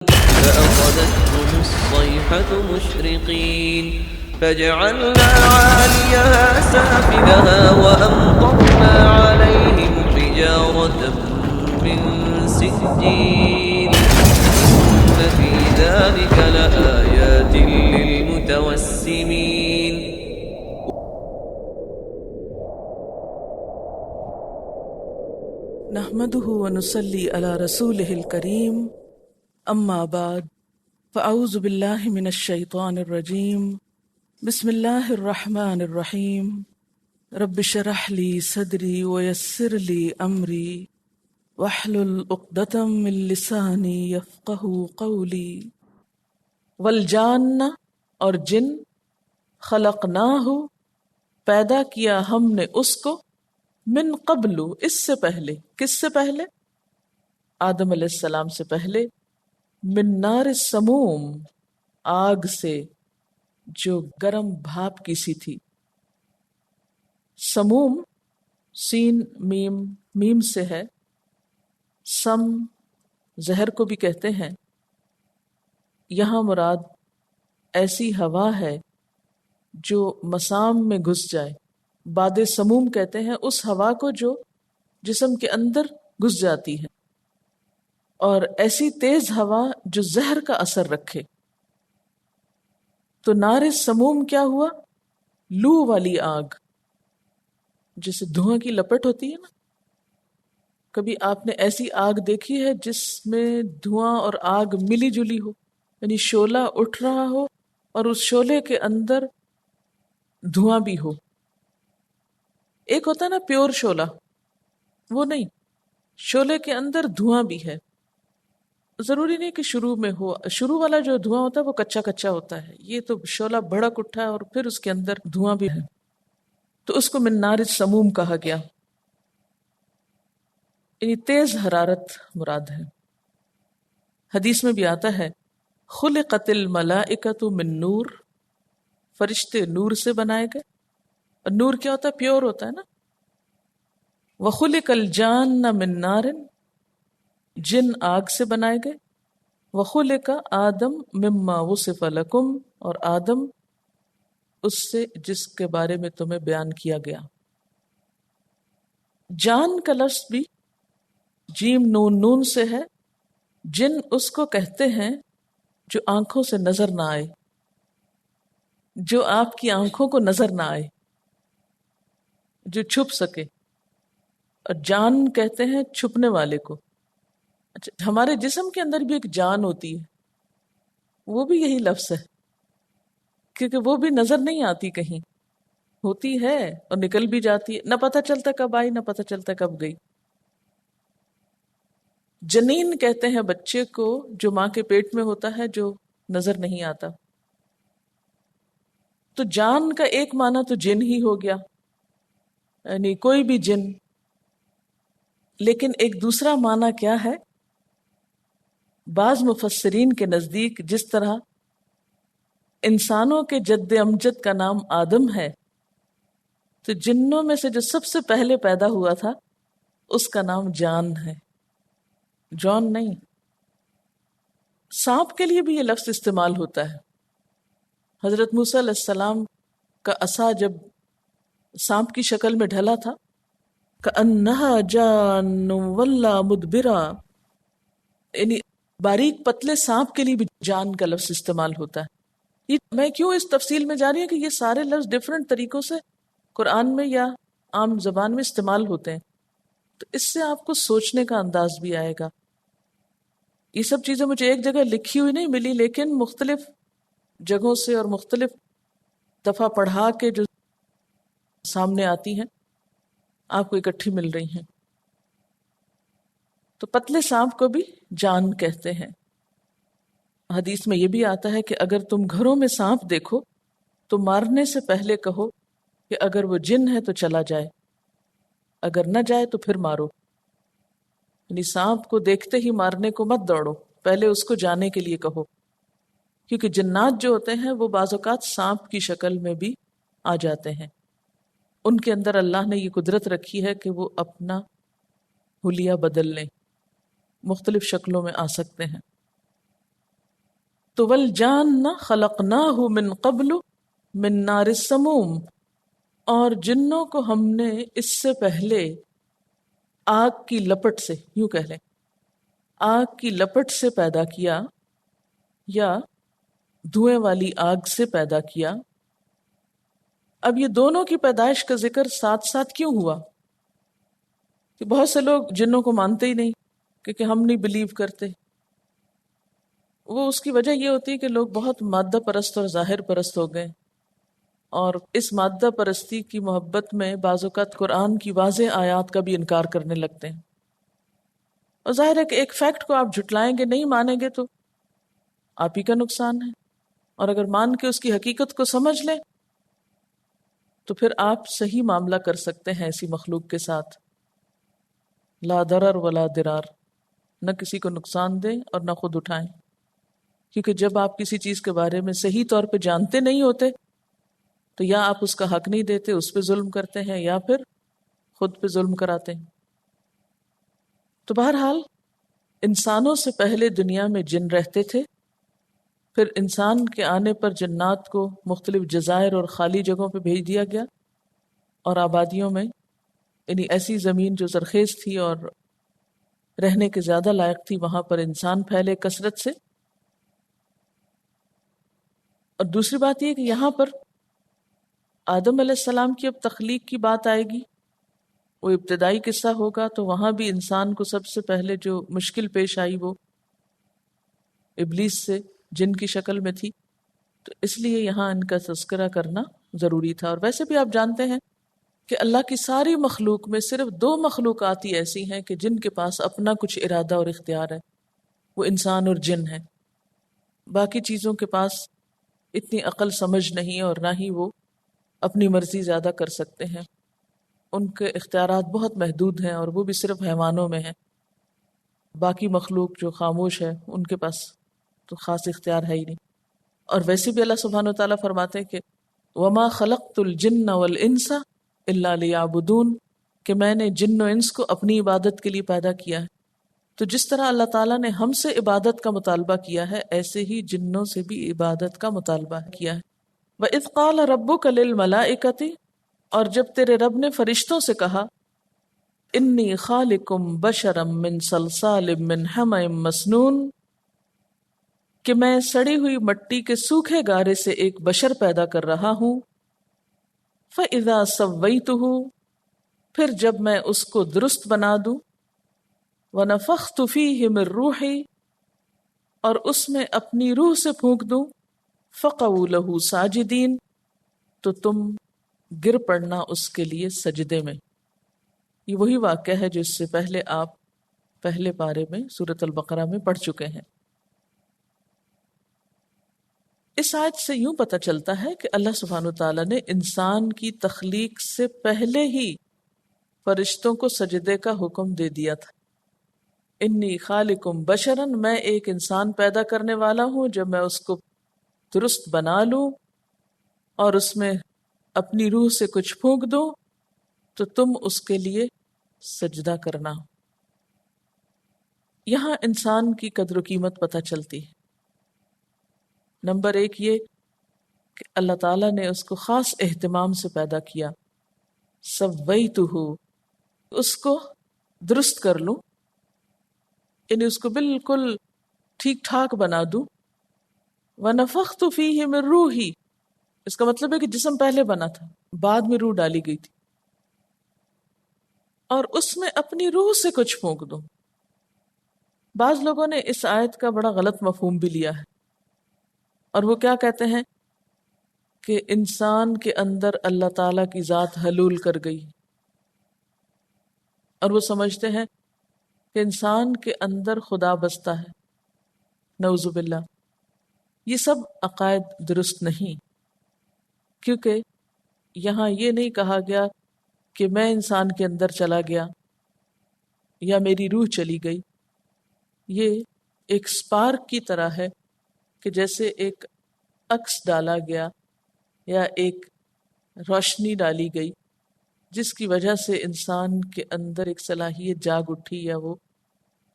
فأخذتهم الصيحة مشرقين فجعلنا عاليها سافلها وأمطرنا عليهم حجارة من سجيل إن في ذلك لآيات للمتوسمين. نحمده ونصلي على رسوله الكريم اما بعد فاعوذ بالله من الشيطان الرجيم بسم الله الرحمن الرحيم رب اشرح لي صدري ويسر لي امري واحلل عقدة من لساني يفقهوا قولي. والجان اور جن خلقناہ پیدا کیا ہم نے اس کو من قبل اس سے پہلے. کس سے پہلے؟ آدم علیہ السلام سے پہلے. من نار السموم آگ سے جو گرم بھاپ کی سی تھی. سموم سین میم سے ہے. سم زہر کو بھی کہتے ہیں. یہاں مراد ایسی ہوا ہے جو مسام میں گھس جائے. باد سموم کہتے ہیں اس ہوا کو جو جسم کے اندر گھس جاتی ہے، اور ایسی تیز ہوا جو زہر کا اثر رکھے. تو نار سموم کیا ہوا؟ لو والی آگ، جسے دھواں کی لپٹ ہوتی ہے نا. کبھی آپ نے ایسی آگ دیکھی ہے جس میں دھواں اور آگ ملی جلی ہو، یعنی شعلہ اٹھ رہا ہو اور اس شعلے کے اندر دھواں بھی ہو. ایک ہوتا ہے نا پیور شعلہ، وہ نہیں، شعلے کے اندر دھواں بھی ہے. ضروری نہیں کہ شروع میں ہو. شروع والا جو دھواں ہوتا ہے وہ کچا کچا ہوتا ہے. یہ تو شعلہ بھڑک اٹھا ہے اور پھر اس کے اندر دھواں بھی ہے، تو اس کو من نار السموم کہا گیا. یعنی تیز حرارت مراد ہے. حدیث میں بھی آتا ہے خلقت الملائکۃ من نور، فرشتے نور سے بنائے گئے. اور نور کیا ہوتا ہے؟ پیور ہوتا ہے نا. وَخُلِقَ الْجَانَّ مِن نَارٍ، جن آگ سے بنائے گئے. وَخُلِقَ آدم مِمَّا وُصِفَ لَكُمْ، اور آدم اس سے جس کے بارے میں تمہیں بیان کیا گیا. جان کا لفظ بھی جیم نون نون سے ہے. جن اس کو کہتے ہیں جو آنکھوں سے نظر نہ آئے، جو آپ کی آنکھوں کو نظر نہ آئے، جو چھپ سکے. اور جان کہتے ہیں چھپنے والے کو. اچھا، ہمارے جسم کے اندر بھی ایک جان ہوتی ہے، وہ بھی یہی لفظ ہے، کیونکہ وہ بھی نظر نہیں آتی، کہیں ہوتی ہے اور نکل بھی جاتی ہے، نہ پتہ چلتا کب آئی نہ پتہ چلتا کب گئی. جنین کہتے ہیں بچے کو جو ماں کے پیٹ میں ہوتا ہے، جو نظر نہیں آتا. تو جان کا ایک معنی تو جن ہی ہو گیا، یعنی کوئی بھی جن. لیکن ایک دوسرا معنی کیا ہے؟ بعض مفسرین کے نزدیک جس طرح انسانوں کے جد امجد کا نام آدم ہے، تو جنوں میں سے جو سب سے پہلے پیدا ہوا تھا اس کا نام جان ہے، جان نہیں. سانپ کے لیے بھی یہ لفظ استعمال ہوتا ہے. حضرت موسیٰ علیہ السلام کا عصا جب سانپ کی شکل میں ڈھلا تھا، کأنہا جان ولا مدبرا، یعنی باریک پتلے سانپ کے لیے بھی جان کا لفظ استعمال ہوتا ہے. یہ میں کیوں اس تفصیل میں جا رہی ہوں کہ یہ سارے لفظ ڈیفرنٹ طریقوں سے قرآن میں یا عام زبان میں استعمال ہوتے ہیں، تو اس سے آپ کو سوچنے کا انداز بھی آئے گا. یہ سب چیزیں مجھے ایک جگہ لکھی ہوئی نہیں ملی، لیکن مختلف جگہوں سے اور مختلف دفعہ پڑھا کے جو سامنے آتی ہیں آپ کو اکٹھی مل رہی ہیں. تو پتلے سانپ کو بھی جان کہتے ہیں. حدیث میں یہ بھی آتا ہے کہ اگر تم گھروں میں سانپ دیکھو تو مارنے سے پہلے کہو کہ اگر وہ جن ہے تو چلا جائے، اگر نہ جائے تو پھر مارو. یعنی سانپ کو دیکھتے ہی مارنے کو مت دوڑو، پہلے اس کو جانے کے لیے کہو. کیونکہ جنات جو ہوتے ہیں وہ بعض اوقات سانپ کی شکل میں بھی آ جاتے ہیں. ان کے اندر اللہ نے یہ قدرت رکھی ہے کہ وہ اپنا حلیہ بدل لیں، مختلف شکلوں میں آ سکتے ہیں. تو والجان خلقناہ من قبل من نار السموم، اور جنوں کو ہم نے اس سے پہلے آگ کی لپٹ سے، یوں کہہ لیں آگ کی لپٹ سے پیدا کیا یا دھوئیں والی آگ سے پیدا کیا۔ اب یہ دونوں کی پیدائش کا ذکر ساتھ ساتھ کیوں ہوا؟ کہ بہت سے لوگ جنوں کو مانتے ہی نہیں، کیونکہ ہم نہیں بلیو کرتے۔ وہ اس کی وجہ یہ ہوتی ہے کہ لوگ بہت مادہ پرست اور ظاہر پرست ہو گئے، اور اس مادہ پرستی کی محبت میں بعض اوقات قرآن کی واضح آیات کا بھی انکار کرنے لگتے ہیں۔ اور ظاہر ہے کہ ایک فیکٹ کو آپ جھٹلائیں گے، نہیں مانیں گے تو آپ ہی کا نقصان ہے، اور اگر مان کے اس کی حقیقت کو سمجھ لیں تو پھر آپ صحیح معاملہ کر سکتے ہیں ایسی مخلوق کے ساتھ۔ لا ضرر ولا ضرار، نہ کسی کو نقصان دیں اور نہ خود اٹھائیں، کیونکہ جب آپ کسی چیز کے بارے میں صحیح طور پہ جانتے نہیں ہوتے تو یا آپ اس کا حق نہیں دیتے، اس پہ ظلم کرتے ہیں، یا پھر خود پہ ظلم کراتے ہیں۔ تو بہرحال انسانوں سے پہلے دنیا میں جن رہتے تھے، پھر انسان کے آنے پر جنات کو مختلف جزائر اور خالی جگہوں پہ بھیج دیا گیا، اور آبادیوں میں یعنی ایسی زمین جو زرخیز تھی اور رہنے کے زیادہ لائق تھی، وہاں پر انسان پھیلے کثرت سے۔ اور دوسری بات یہ کہ یہاں پر آدم علیہ السلام کی اب تخلیق کی بات آئے گی، وہ ابتدائی قصہ ہوگا، تو وہاں بھی انسان کو سب سے پہلے جو مشکل پیش آئی وہ ابلیس سے، جن کی شکل میں تھی، تو اس لیے یہاں ان کا تذکرہ کرنا ضروری تھا۔ اور ویسے بھی آپ جانتے ہیں کہ اللہ کی ساری مخلوق میں صرف 2 مخلوقات ہی ایسی ہیں کہ جن کے پاس اپنا کچھ ارادہ اور اختیار ہے، وہ انسان اور جن ہیں۔ باقی چیزوں کے پاس اتنی عقل سمجھ نہیں، اور نہ ہی وہ اپنی مرضی زیادہ کر سکتے ہیں، ان کے اختیارات بہت محدود ہیں، اور وہ بھی صرف حیوانوں میں ہیں۔ باقی مخلوق جو خاموش ہے ان کے پاس تو خاص اختیار ہے ہی نہیں۔ اور ویسے بھی اللہ سبحانہ وتعالیٰ فرماتے ہیں کہ وما خلقت الجن والانس الا لیعبدون، کہ میں نے جن و انس کو اپنی عبادت کے لیے پیدا کیا ہے۔ تو جس طرح اللہ تعالیٰ نے ہم سے عبادت کا مطالبہ کیا ہے، ایسے ہی جنوں سے بھی عبادت کا مطالبہ کیا ہے۔ وَإِذْ قَالَ رَبُّكَ لِلْمَلَائِكَةِ، اور جب تیرے رب نے فرشتوں سے کہا انی خالقم بشرا من صلصال من حمأ مسنون، کہ میں سڑی ہوئی مٹی کے سوکھے گارے سے ایک بشر پیدا کر رہا ہوں۔ فَإِذَا سَوَّيْتُهُ، پھر جب میں اس کو درست بنا دوں، وَنَفَخْتُ فِيهِ مِن رُوحِي، اور اس میں اپنی روح سے پھونک دوں، فَقَعُوا لَهُ سَاجِدِينَ، تو تم گر پڑنا اس کے لیے سجدے میں۔ یہ وہی واقعہ ہے جو اس سے پہلے آپ پہلے پارے میں سورۃ البقرہ میں پڑھ چکے ہیں۔ اس آیت سے یوں پتہ چلتا ہے کہ اللہ سبحانہ وتعالیٰ نے انسان کی تخلیق سے پہلے ہی فرشتوں کو سجدے کا حکم دے دیا تھا۔ انی خالقم بشرن، میں ایک انسان پیدا کرنے والا ہوں، جب میں اس کو درست بنا لوں اور اس میں اپنی روح سے کچھ پھونک دوں تو تم اس کے لیے سجدہ کرنا۔ یہاں انسان کی قدر و قیمت پتہ چلتی ہے۔ نمبر 1 یہ کہ اللہ تعالیٰ نے اس کو خاص اہتمام سے پیدا کیا۔ سویتہ، اس کو درست کر لوں، یعنی اس کو بالکل ٹھیک ٹھاک بنا دوں۔ ونفخت فیہ من روحی، اس کا مطلب ہے کہ جسم پہلے بنا تھا، بعد میں روح ڈالی گئی تھی، اور اس میں اپنی روح سے کچھ پھونک دوں۔ بعض لوگوں نے اس آیت کا بڑا غلط مفہوم بھی لیا ہے، اور وہ کیا کہتے ہیں کہ انسان کے اندر اللہ تعالیٰ کی ذات حلول کر گئی، اور وہ سمجھتے ہیں کہ انسان کے اندر خدا بستا ہے۔ نعوذ باللہ، یہ سب عقائد درست نہیں، کیونکہ یہاں یہ نہیں کہا گیا کہ میں انسان کے اندر چلا گیا یا میری روح چلی گئی۔ یہ ایک سپارک کی طرح ہے کہ جیسے ایک عکس ڈالا گیا یا ایک روشنی ڈالی گئی، جس کی وجہ سے انسان کے اندر ایک صلاحیت جاگ اٹھی، یا وہ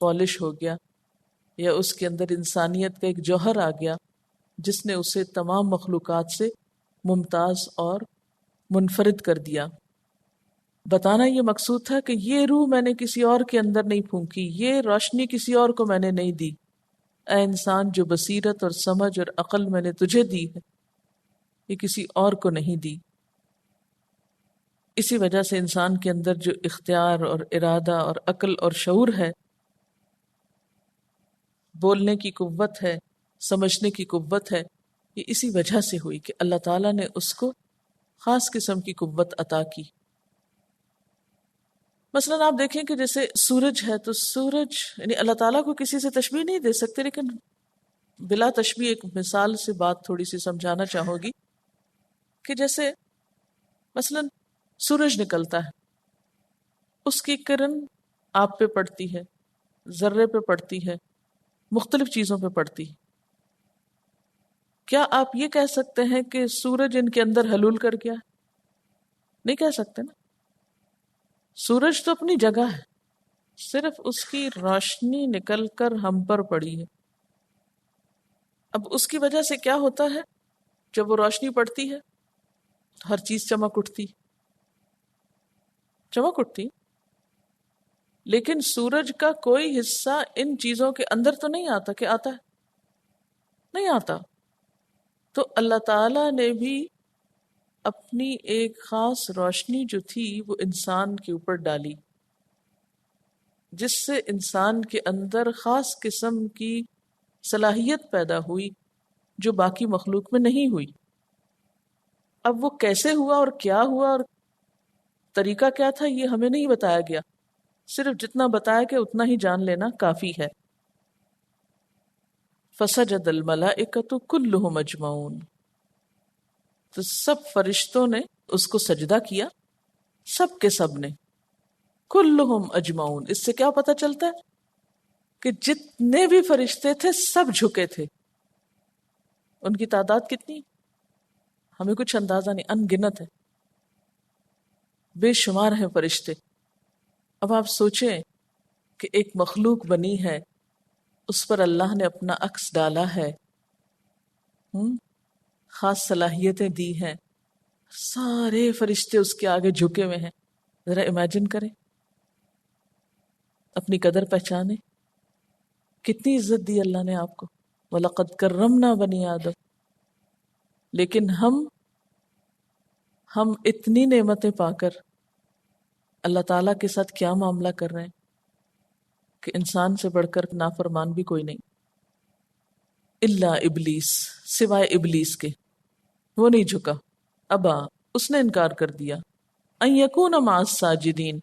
پالش ہو گیا، یا اس کے اندر انسانیت کا ایک جوہر آ گیا، جس نے اسے تمام مخلوقات سے ممتاز اور منفرد کر دیا۔ بتانا یہ مقصود تھا کہ یہ روح میں نے کسی اور کے اندر نہیں پھونکی، یہ روشنی کسی اور کو میں نے نہیں دی۔ اے انسان، جو بصیرت اور سمجھ اور عقل میں نے تجھے دی ہے، یہ کسی اور کو نہیں دی۔ اسی وجہ سے انسان کے اندر جو اختیار اور ارادہ اور عقل اور شعور ہے، بولنے کی قوت ہے، سمجھنے کی قوت ہے، یہ اسی وجہ سے ہوئی کہ اللہ تعالیٰ نے اس کو خاص قسم کی قوت عطا کی۔ مثلا آپ دیکھیں کہ جیسے سورج ہے، تو سورج یعنی اللہ تعالیٰ کو کسی سے تشبیہ نہیں دے سکتے، لیکن بلا تشبیہ ایک مثال سے بات تھوڑی سی سمجھانا چاہوں گی کہ جیسے مثلا سورج نکلتا ہے، اس کی کرن آپ پہ پڑتی ہے، ذرے پہ پڑتی ہے، مختلف چیزوں پہ پڑتی ہے۔ کیا آپ یہ کہہ سکتے ہیں کہ سورج ان کے اندر حلول کر گیا؟ نہیں کہہ سکتے نا۔ سورج تو اپنی جگہ ہے، صرف اس کی روشنی نکل کر ہم پر پڑی ہے۔ اب اس کی وجہ سے کیا ہوتا ہے؟ جب وہ روشنی پڑتی ہے تو ہر چیز چمک اٹھتی، لیکن سورج کا کوئی حصہ ان چیزوں کے اندر تو نہیں آتا، کہ آتا ہے؟ نہیں آتا۔ تو اللہ تعالیٰ نے بھی اپنی ایک خاص روشنی جو تھی وہ انسان کے اوپر ڈالی، جس سے انسان کے اندر خاص قسم کی صلاحیت پیدا ہوئی جو باقی مخلوق میں نہیں ہوئی۔ اب وہ کیسے ہوا اور کیا ہوا اور طریقہ کیا تھا یہ ہمیں نہیں بتایا گیا، صرف جتنا بتایا کہ اتنا ہی جان لینا کافی ہے۔ فسجد الملائکۃ کلہم اجمعون، تو سب فرشتوں نے اس کو سجدہ کیا، سب کے سب نے، کلہم اجمعون۔ اس سے کیا پتہ چلتا ہے کہ جتنے بھی فرشتے تھے سب جھکے تھے۔ ان کی تعداد کتنی؟ ہمیں کچھ اندازہ نہیں، ان گنت ہے، بے شمار ہیں فرشتے۔ اب آپ سوچیں کہ ایک مخلوق بنی ہے، اس پر اللہ نے اپنا عکس ڈالا ہے، خاص صلاحیتیں دی ہیں، سارے فرشتے اس کے آگے جھکے ہوئے ہیں۔ ذرا امیجن کریں، اپنی قدر پہچانیں، کتنی عزت دی اللہ نے آپ کو۔ وَلَقَدْ كَرَّمْنَا بَنِي آدم۔ لیکن ہم اتنی نعمتیں پا کر اللہ تعالیٰ کے ساتھ کیا معاملہ کر رہے ہیں کہ انسان سے بڑھ کر نافرمان بھی کوئی نہیں، الا ابلیس، سوائے ابلیس کے، وہ نہیں جھکا، ابا، اس نے انکار کر دیا، ان یکون مع الساجدین،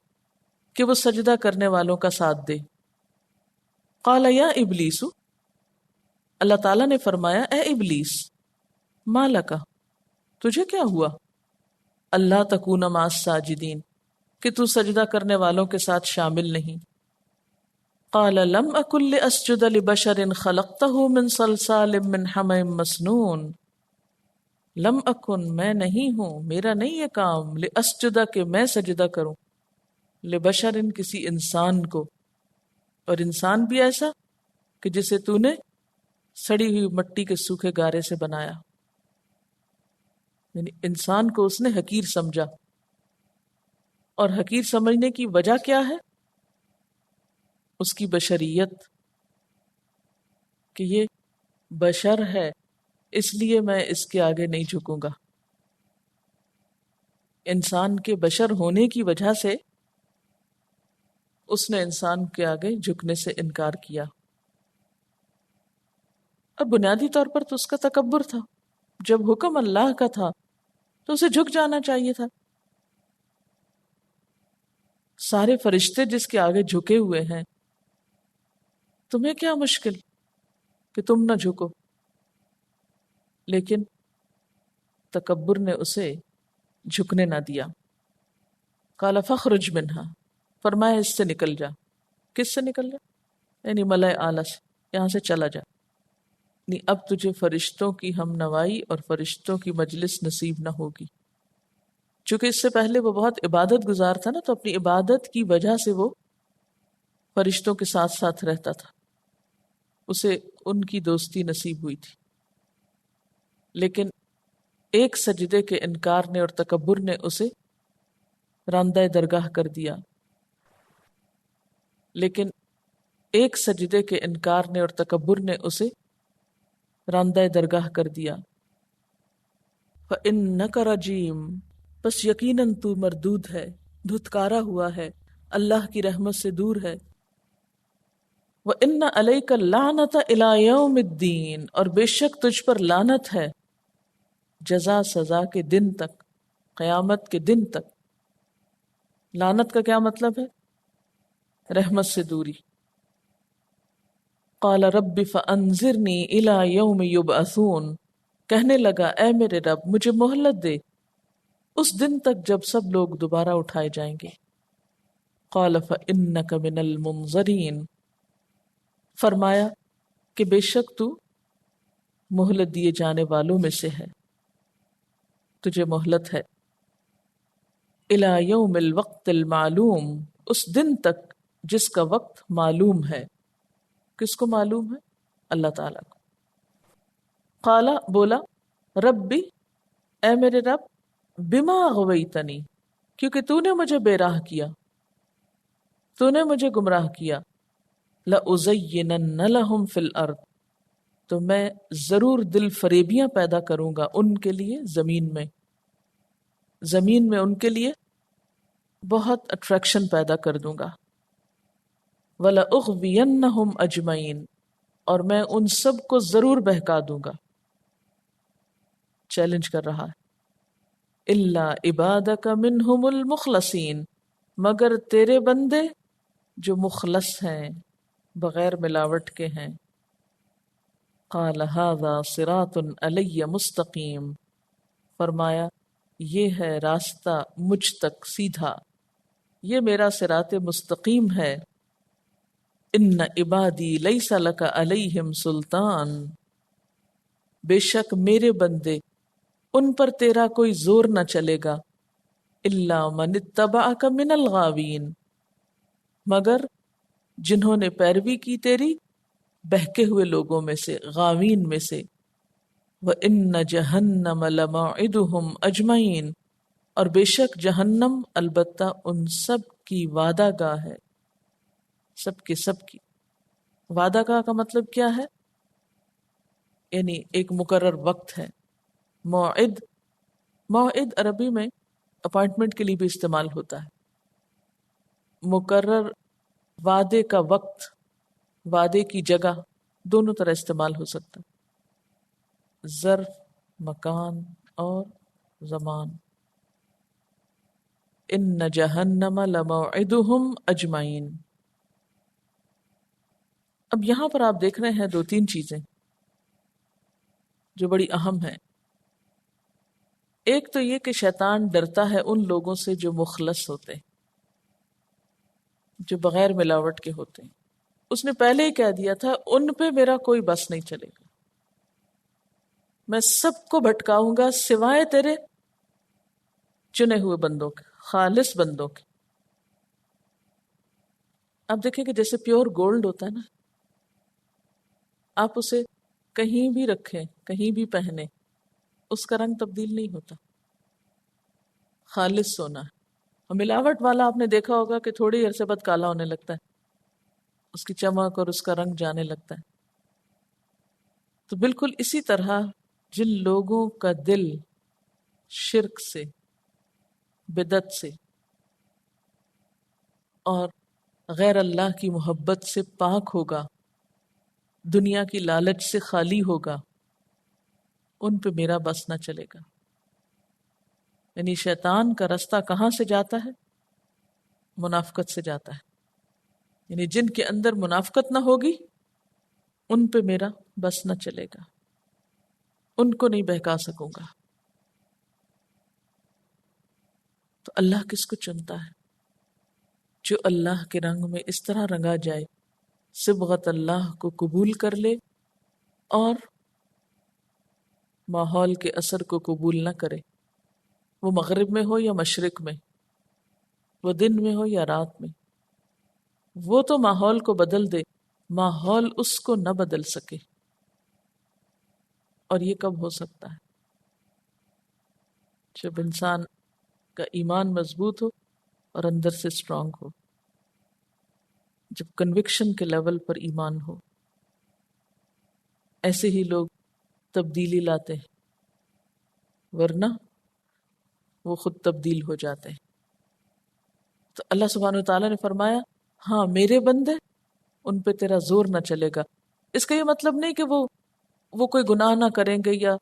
کہ وہ سجدہ کرنے والوں کا ساتھ دے۔ قال یا ابلیس، اللہ تعالیٰ نے فرمایا اے ابلیس، ما لکا، تجھے کیا ہوا، اللہ تکون مع الساجدین، کہ تو سجدہ کرنے والوں کے ساتھ شامل نہیں۔ قال لم اکن لاسجد لبشر خلقته من صلصال من حمأ مسنون، لم اکن، میں نہیں ہوں، میرا نہیں یہ کام، لاسجد، کہ میں سجدہ کروں، لبشر، کسی انسان کو، اور انسان بھی ایسا کہ جسے تو نے سڑی ہوئی مٹی کے سوکھے گارے سے بنایا۔ یعنی انسان کو اس نے حقیر سمجھا، اور حقیر سمجھنے کی وجہ کیا ہے؟ اس کی بشریت، کہ یہ بشر ہے اس لیے میں اس کے آگے نہیں جھکوں گا۔ انسان کے بشر ہونے کی وجہ سے اس نے انسان کے آگے جھکنے سے انکار کیا۔ اب بنیادی طور پر تو اس کا تکبر تھا، جب حکم اللہ کا تھا تو اسے جھک جانا چاہیے تھا۔ سارے فرشتے جس کے آگے جھکے ہوئے ہیں، تمہیں کیا مشکل کہ تم نہ جھکو؟ لیکن تکبر نے اسے جھکنے نہ دیا۔ قال فاخرج منہا، فرمایا اس سے نکل جا۔ کس سے نکل جا؟ یعنی ملائے اعلیٰ سے، یہاں سے چلا جا، یعنی اب تجھے فرشتوں کی ہم نوائی اور فرشتوں کی مجلس نصیب نہ ہوگی۔ چونکہ اس سے پہلے وہ بہت عبادت گزار تھا نا، تو اپنی عبادت کی وجہ سے وہ فرشتوں کے ساتھ ساتھ رہتا تھا، اسے ان کی دوستی نصیب ہوئی تھی۔ لیکن ایک سجدے کے انکار نے اور تکبر نے اسے راندہ درگاہ کر دیا، لیکن ایک سجدے کے انکار نے اور تکبر نے اسے راندہ درگاہ کر دیا۔ فَإِنَّكَ رَجِيمٌ، بس یقیناً تو مردود ہے، دھتکارا ہوا ہے، اللہ کی رحمت سے دور ہے۔ وَإِنَّ عَلَيْكَ اللَّعْنَةَ إِلَى يَوْمِ الدِّينِ، اور بے شک تجھ پر لعنت ہے جزا سزا کے دن تک، قیامت کے دن تک۔ لعنت کا کیا مطلب ہے؟ رحمت سے دوری۔ قال رب فانظرنی الی یوم یبعثون، کہنے لگا اے میرے رب مجھے مہلت دے اس دن تک جب سب لوگ دوبارہ اٹھائے جائیں گے۔ قال فانک من المنظرین، فرمایا کہ بے شک تو مہلت دیے جانے والوں میں سے ہے، تجھے مہلت ہے۔ الی یوم الوقت المعلوم، اس دن تک جس کا وقت معلوم ہے۔ کس کو معلوم ہے؟ اللہ تعالیٰ کو۔ قالا، بولا، ربی، اے میرے رب، بما غویتنی، کیونکہ تو نے مجھے بے راہ کیا، تو نے مجھے گمراہ کیا، لَأُزَيِّنَنَّ لَهُمْ فِي الْأَرْضِ، تو میں ضرور دل فریبیاں پیدا کروں گا ان کے لیے زمین میں، زمین میں ان کے لیے بہت اٹریکشن پیدا کر دوں گا۔ وَلَأُغْوِيَنَّهُمْ أَجْمَعِينَ، اور میں ان سب کو ضرور بہکا دوں گا۔ چیلنج کر رہا ہے۔ إِلَّا عِبَادَكَ مِنْهُمُ الْمُخْلَصِينَ، مگر تیرے بندے جو مخلص ہیں، بغیر ملاوٹ کے ہیں۔ قَالَ هَذَا صِرَاطٌ عَلَيَّ مُسْتَقِيمٌ، فرمایا یہ ہے راستہ مجھ تک سیدھا، یہ میرا صراط مستقیم ہے۔ ان عبادی لیس لک علیہم سلطان، بے شک میرے بندے ان پر تیرا کوئی زور نہ چلے گا، الا من اتبعک من الغاوین، مگر جنہوں نے پیروی کی تیری بہکے ہوئے لوگوں میں سے، غاوین میں سے۔ وَإِنَّ جَهَنَّمَ لَمَوْعِدُهُمْ أَجْمَعِينَ، اور بے شک جہنم البتہ ان سب کی وعدہ گاہ ہے، سب کے سب کی۔ وعدہ گاہ کا مطلب کیا ہے؟ یعنی ایک مقرر وقت ہے۔ موعد، موعد عربی میں اپائنٹمنٹ کے لیے بھی استعمال ہوتا ہے۔ مقرر وعدے کا وقت، وعدے کی جگہ، دونوں طرح استعمال ہو سکتا ہے، ظرف، مکان اور زمان۔ ان جہنم لموعدہم اجمعین۔ اب یہاں پر آپ دیکھ رہے ہیں دو تین چیزیں جو بڑی اہم ہیں۔ ایک تو یہ کہ شیطان ڈرتا ہے ان لوگوں سے جو مخلص ہوتے ہیں، جو بغیر ملاوٹ کے ہوتے ہیں۔ اس نے پہلے ہی کہہ دیا تھا ان پہ میرا کوئی بس نہیں چلے گا، میں سب کو بھٹکاؤں گا سوائے تیرے چنے ہوئے بندوں کے، خالص بندوں کے۔ آپ دیکھیں کہ جیسے پیور گولڈ ہوتا ہے نا، آپ اسے کہیں بھی رکھیں، کہیں بھی پہنے، اس کا رنگ تبدیل نہیں ہوتا، خالص سونا ہے۔ اور ملاوٹ والا آپ نے دیکھا ہوگا کہ تھوڑی عرصے بعد کالا ہونے لگتا ہے، اس کی چمک اور اس کا رنگ جانے لگتا ہے۔ تو بالکل اسی طرح جن لوگوں کا دل شرک سے، بدعت سے اور غیر اللہ کی محبت سے پاک ہوگا، دنیا کی لالچ سے خالی ہوگا، ان پہ میرا بس نہ چلے گا۔ یعنی شیطان کا رستہ کہاں سے جاتا ہے؟ منافقت سے جاتا ہے۔ یعنی جن کے اندر منافقت نہ ہوگی ان پہ میرا بس نہ چلے گا، ان کو نہیں بہکا سکوں گا۔ تو اللہ کس کو چنتا ہے؟ جو اللہ کے رنگ میں اس طرح رنگا جائے، صبغت اللہ کو قبول کر لے اور ماحول کے اثر کو قبول نہ کرے، وہ مغرب میں ہو یا مشرق میں، وہ دن میں ہو یا رات میں، وہ تو ماحول کو بدل دے، ماحول اس کو نہ بدل سکے۔ اور یہ کب ہو سکتا ہے؟ جب انسان کا ایمان مضبوط ہو اور اندر سے اسٹرانگ ہو، جب کنوکشن کے لیول پر ایمان ہو، ایسے ہی لوگ تبدیلی لاتے ہیں، ورنہ وہ خود تبدیل ہو جاتے ہیں۔ تو اللہ سبحانہ وتعالیٰ نے فرمایا ہاں میرے بندے، ان پہ تیرا زور نہ چلے گا۔ اس کا یہ مطلب نہیں کہ وہ کوئی گناہ نہ کریں گے یا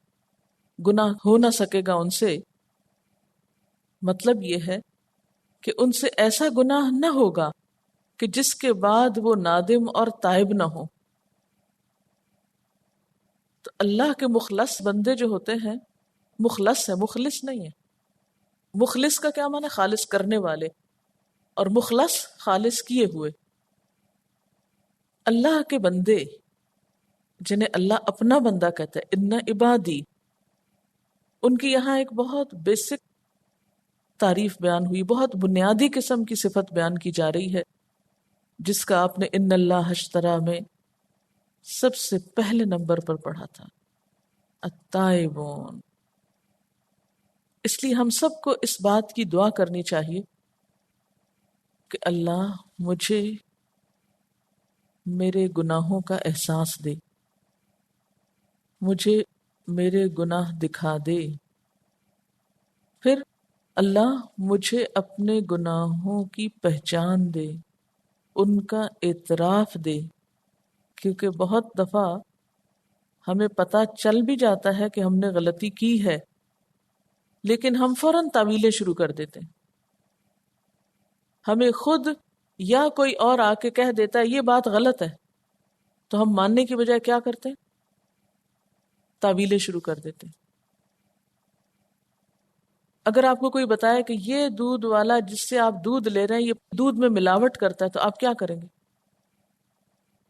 گناہ ہو نہ سکے گا ان سے، مطلب یہ ہے کہ ان سے ایسا گناہ نہ ہوگا کہ جس کے بعد وہ نادم اور تائب نہ ہو۔ تو اللہ کے مخلص بندے جو ہوتے ہیں، مخلص ہے، مخلص نہیں ہے۔ مخلص کا کیا معنی؟ خالص کرنے والے، اور مخلص خالص کیے ہوئے۔ اللہ کے بندے جنہیں اللہ اپنا بندہ کہتا ہے، ان عبادی، ان کی یہاں ایک بہت بیسک تعریف بیان ہوئی، بہت بنیادی قسم کی صفت بیان کی جا رہی ہے، جس کا آپ نے ان اللہ اشترا میں سب سے پہلے نمبر پر پڑھا تھا، التائبون۔ اس لیے ہم سب کو اس بات کی دعا کرنی چاہیے کہ اللہ مجھے میرے گناہوں کا احساس دے، مجھے میرے گناہ دکھا دے، پھر اللہ مجھے اپنے گناہوں کی پہچان دے، ان کا اعتراف دے، کیونکہ بہت دفعہ ہمیں پتہ چل بھی جاتا ہے کہ ہم نے غلطی کی ہے، لیکن ہم فوراً تعویلیں شروع کر دیتے ہیں۔ ہمیں خود یا کوئی اور آ کے کہہ دیتا ہے یہ بات غلط ہے، تو ہم ماننے کی بجائے کیا کرتے ہیں؟ تعویلیں شروع کر دیتے ہیں۔ اگر آپ کو کوئی بتائے کہ یہ دودھ والا جس سے آپ دودھ لے رہے ہیں یہ دودھ میں ملاوٹ کرتا ہے، تو آپ کیا کریں گے؟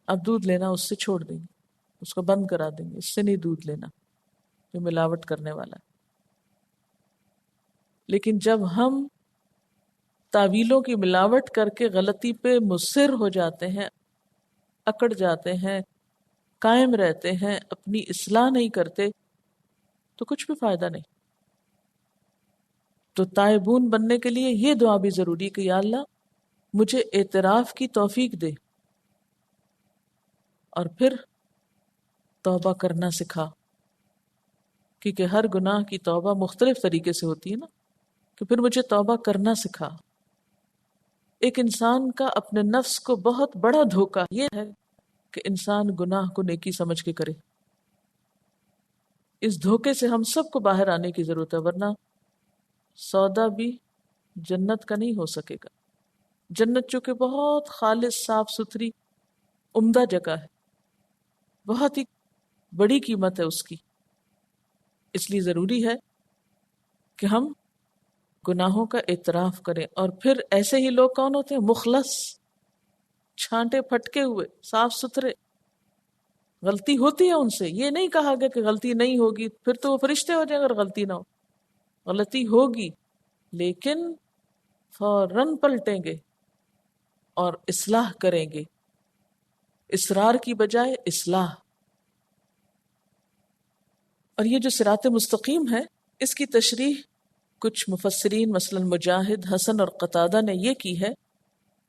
آپ دودھ لینا اس سے چھوڑ دیں گے، اس کو بند کرا دیں گے، اس سے نہیں دودھ لینا جو ملاوٹ کرنے والا ہے۔ لیکن جب ہم تعویلوں کی ملاوٹ کر کے غلطی پہ مصر ہو جاتے ہیں، اکڑ جاتے ہیں، قائم رہتے ہیں، اپنی اصلاح نہیں کرتے، تو کچھ بھی فائدہ نہیں۔ تو تائبون بننے کے لیے یہ دعا بھی ضروری ہے کہ یا اللہ مجھے اعتراف کی توفیق دے، اور پھر توبہ کرنا سکھا، کیونکہ ہر گناہ کی توبہ مختلف طریقے سے ہوتی ہے نا، کہ پھر مجھے توبہ کرنا سکھا۔ ایک انسان کا اپنے نفس کو بہت بڑا دھوکہ یہ ہے کہ انسان گناہ کو نیکی سمجھ کے کرے۔ اس دھوکے سے ہم سب کو باہر آنے کی ضرورت ہے، ورنہ سودا بھی جنت کا نہیں ہو سکے گا۔ جنت چونکہ بہت خالص، صاف ستھری، عمدہ جگہ ہے، بہت ہی بڑی قیمت ہے اس کی، اس لیے ضروری ہے کہ ہم گناہوں کا اعتراف کریں۔ اور پھر ایسے ہی لوگ کون ہوتے ہیں؟ مخلص، چھانٹے پھٹکے ہوئے، صاف ستھرے۔ غلطی ہوتی ہے ان سے، یہ نہیں کہا گیا کہ غلطی نہیں ہوگی، پھر تو وہ فرشتے ہو جائیں اگر غلطی نہ ہو۔ غلطی ہوگی لیکن فوراً پلٹیں گے اور اصلاح کریں گے، اصرار کی بجائے اصلاح۔ اور یہ جو صراط مستقیم ہے، اس کی تشریح کچھ مفسرین مثلا مجاہد، حسن اور قتادہ نے یہ کی ہے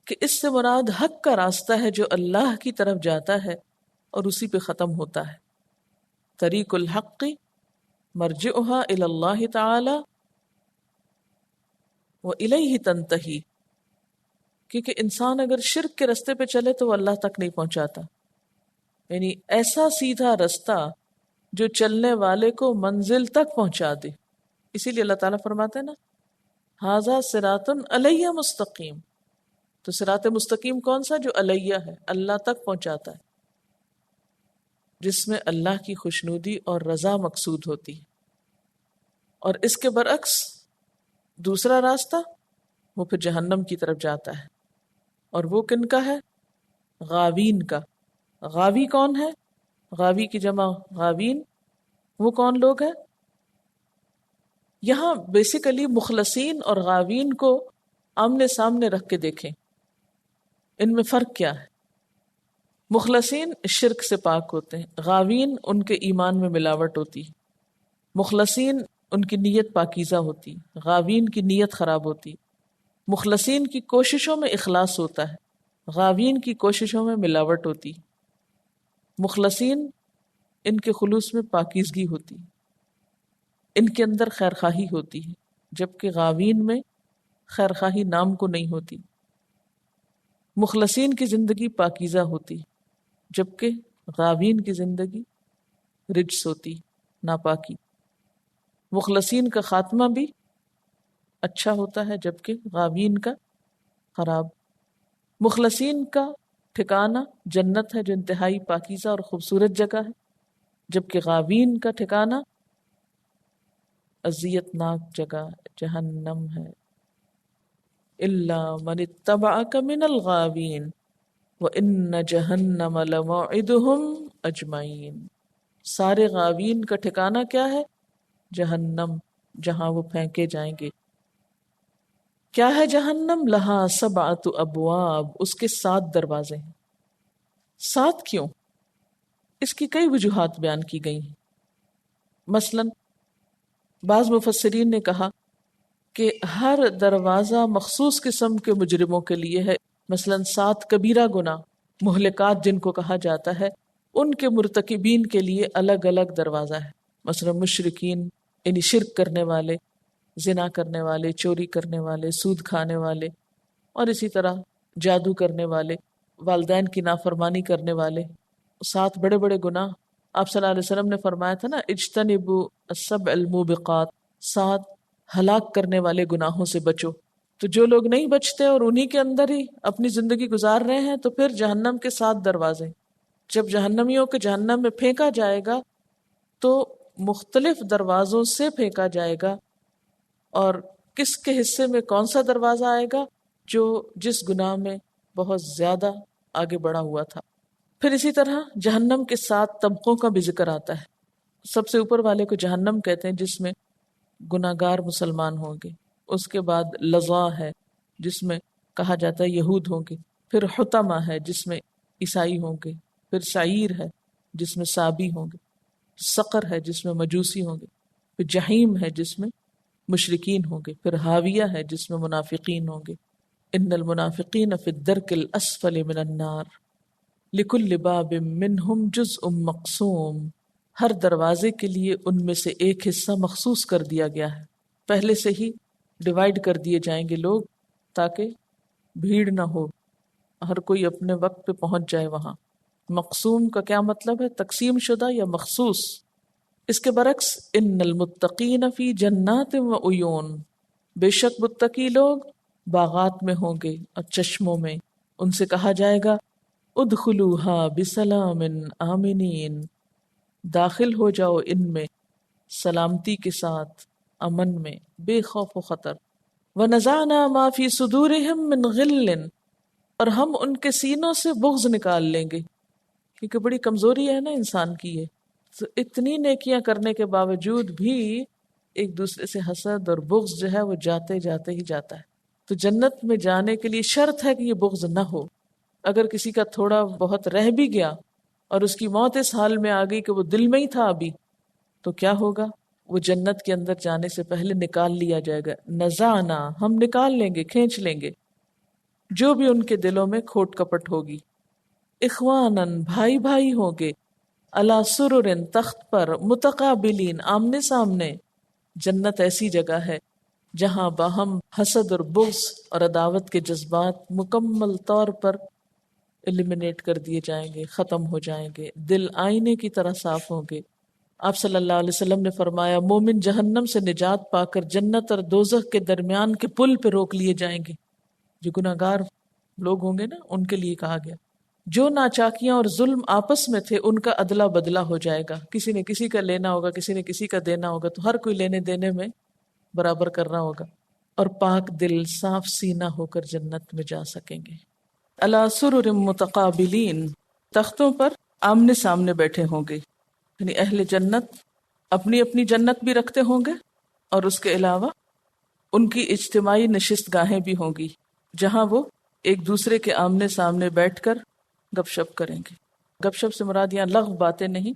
کہ اس سے مراد حق کا راستہ ہے جو اللہ کی طرف جاتا ہے اور اسی پہ ختم ہوتا ہے۔ طریق الحق مرجعها الی اللہ تعالی وإلیہ تنتہی، کیونکہ انسان اگر شرک کے راستے پہ چلے تو وہ اللہ تک نہیں پہنچاتا، یعنی ایسا سیدھا رستہ جو چلنے والے کو منزل تک پہنچا دے۔ اسی لیے اللہ تعالیٰ فرماتے ہیں نا ھذا صراط علیہ مستقیم۔ تو صراط مستقیم کون سا؟ جو علیہ ہے، اللہ تک پہنچاتا ہے، جس میں اللہ کی خوشنودی اور رضا مقصود ہوتی ہے۔ اور اس کے برعکس دوسرا راستہ وہ پھر جہنم کی طرف جاتا ہے، اور وہ کن کا ہے؟ غاوین کا۔ غاوی کون ہے؟ غاوی کی جمع غاوین، وہ کون لوگ ہیں؟ یہاں بیسیکلی مخلصین اور غاوین کو آمنے سامنے رکھ کے دیکھیں، ان میں فرق کیا ہے۔ مخلصین شرک سے پاک ہوتے ہیں، غاوین ان کے ایمان میں ملاوٹ ہوتی، مخلصین ان کی نیت پاکیزہ ہوتی، غاوین کی نیت خراب ہوتی، مخلصین کی کوششوں میں اخلاص ہوتا ہے، غاوین کی کوششوں میں ملاوٹ ہوتی، مخلصین ان کے خلوص میں پاکیزگی ہوتی، ان کے اندر خیرخواہی ہوتی ہے، جبکہ غاوین میں خیرخواہی نام کو نہیں ہوتی، مخلصین کی زندگی پاکیزہ ہوتی جبکہ غاوین کی زندگی رجس ہوتی، ناپاکی، مخلصین کا خاتمہ بھی اچھا ہوتا ہے جبکہ غاوین کا خراب، مخلصین کا ٹھکانہ جنت ہے جو انتہائی پاکیزہ اور خوبصورت جگہ ہے، جبکہ غاوین کا ٹھکانہ اذیت ناک جگہ جہنم ہے۔ الا من اتبعک من الغاوین وان جہنم لموعدہم اجمعین، سارے غاوین کا ٹھکانہ کیا ہے؟ جہنم، جہاں وہ پھینکے جائیں گے۔ کیا ہے جہنم؟ لہا سبعۃ ابواب، اس کے 7 دروازے ہیں۔ 7 کیوں؟ اس کی کئی وجوہات بیان کی گئی ہیں۔ مثلا بعض مفسرین نے کہا کہ ہر دروازہ مخصوص قسم کے مجرموں کے لیے ہے، مثلا 7 کبیرہ گناہ مہلکات جن کو کہا جاتا ہے، ان کے مرتکبین کے لیے الگ الگ دروازہ ہے، مثلا مشرکین یعنی شرک کرنے والے، زنا کرنے والے، چوری کرنے والے، سود کھانے والے، اور اسی طرح جادو کرنے والے، والدین کی نافرمانی کرنے والے، 7 بڑے بڑے گناہ۔ آپ صلی اللہ علیہ وسلم نے فرمایا تھا نا، اجتنبوا السبع الموبقات، 7 ہلاک کرنے والے گناہوں سے بچو۔ تو جو لوگ نہیں بچتے اور انہی کے اندر ہی اپنی زندگی گزار رہے ہیں، تو پھر جہنم کے 7 دروازے، جب جہنمیوں کو جہنم میں پھینکا جائے گا تو مختلف دروازوں سے پھینکا جائے گا، اور کس کے حصے میں کون سا دروازہ آئے گا؟ جو جس گناہ میں بہت زیادہ آگے بڑھا ہوا تھا۔ پھر اسی طرح جہنم کے 7 طبقوں کا بھی ذکر آتا ہے۔ سب سے اوپر والے کو جہنم کہتے ہیں، جس میں گناہگار مسلمان ہوں گے۔ اس کے بعد لظا ہے، جس میں کہا جاتا ہے یہود ہوں گے۔ پھر حطمہ ہے، جس میں عیسائی ہوں گے۔ پھر سعیر ہے، جس میں صابی ہوں گے۔ سقر ہے، جس میں مجوسی ہوں گے۔ پھر جہیم ہے، جس میں مشرکین ہوں گے۔ پھر حاویہ ہے، جس میں منافقین ہوں گے۔ ان المنافقین فی الدرک الاسفل من النار لکل باب منہم جزء مقسوم، ہر دروازے کے لیے ان میں سے ایک حصہ مخصوص کر دیا گیا ہے، پہلے سے ہی ڈیوائیڈ کر دیے جائیں گے لوگ، تاکہ بھیڑ نہ ہو، ہر کوئی اپنے وقت پہ پہنچ جائے وہاں۔ مقسوم کا کیا مطلب ہے؟ تقسیم شدہ یا مخصوص۔ اس کے برعکس ان المتقین فی جنات و عیون، بے شک متقی لوگ باغات میں ہوں گے اور چشموں میں، ان سے کہا جائے گا ادخلوہا بسلام آمنین، داخل ہو جاؤ ان میں سلامتی کے ساتھ، امن میں، بے خوف و خطر۔ وَنَزَعْنَا مَا فِي صُدُورِهِم مِّن غِلٍّ، اور ہم ان کے سینوں سے بغض نکال لیں گے، کیونکہ بڑی کمزوری ہے نا انسان کی یہ، تو اتنی نیکیاں کرنے کے باوجود بھی ایک دوسرے سے حسد اور بغض جو ہے وہ جاتے جاتے ہی جاتا ہے۔ تو جنت میں جانے کے لیے شرط ہے کہ یہ بغض نہ ہو۔ اگر کسی کا تھوڑا بہت رہ بھی گیا اور اس کی موت اس حال میں آ گئی کہ وہ دل میں ہی تھا ابھی، تو کیا ہوگا؟ وہ جنت کے اندر جانے سے پہلے نکال لیا جائے گا۔ نزعنا، ہم نکال لیں گے، کھینچ لیں گے جو بھی ان کے دلوں میں کھوٹ کپٹ ہوگی۔ اخوانن، بھائی بھائی ہوں گے، علی سرر، تخت پر، متقابلین، آمنے سامنے۔ جنت ایسی جگہ ہے جہاں باہم حسد اور بغض اور عداوت کے جذبات مکمل طور پر ایلیمنیٹ کر دیے جائیں گے، ختم ہو جائیں گے، دل آئینے کی طرح صاف ہوں گے۔ آپ صلی اللہ علیہ وسلم نے فرمایا مومن جہنم سے نجات پا کر جنت اور دوزخ کے درمیان کے پل پہ روک لیے جائیں گے۔ جو گناہگار لوگ ہوں گے نا، ان کے لیے کہا گیا جو ناچاکیاں اور ظلم آپس میں تھے ان کا عدلہ بدلہ ہو جائے گا، کسی نے کسی کا لینا ہوگا، کسی نے کسی کا دینا ہوگا، تو ہر کوئی لینے دینے میں برابر کرنا ہوگا، اور پاک دل صاف سینہ ہو کر جنت میں جا سکیں گے۔ علی سرر متقابلین، تختوں پر آمنے سامنے بیٹھے ہوں گے، یعنی اہل جنت اپنی اپنی جنت بھی رکھتے ہوں گے، اور اس کے علاوہ ان کی اجتماعی نشست گاہیں بھی ہوں گی، جہاں وہ ایک دوسرے کے آمنے سامنے بیٹھ کر گپ شپ کریں گے. گپ شپ سے مراد یہاں لغو باتیں نہیں،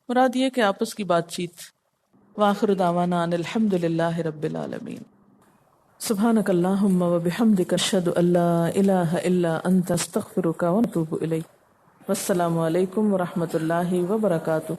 مراد یہ کہ آپس کی بات چیت. وآخر دعوانا ان الحمد للہ رب العالمین. سبحانک اللہم وبحمدک اشہد ان لا الہ الا انت استغفرک ونتوب الیک. والسلام علیکم ورحمۃ اللہ وبرکاتہ.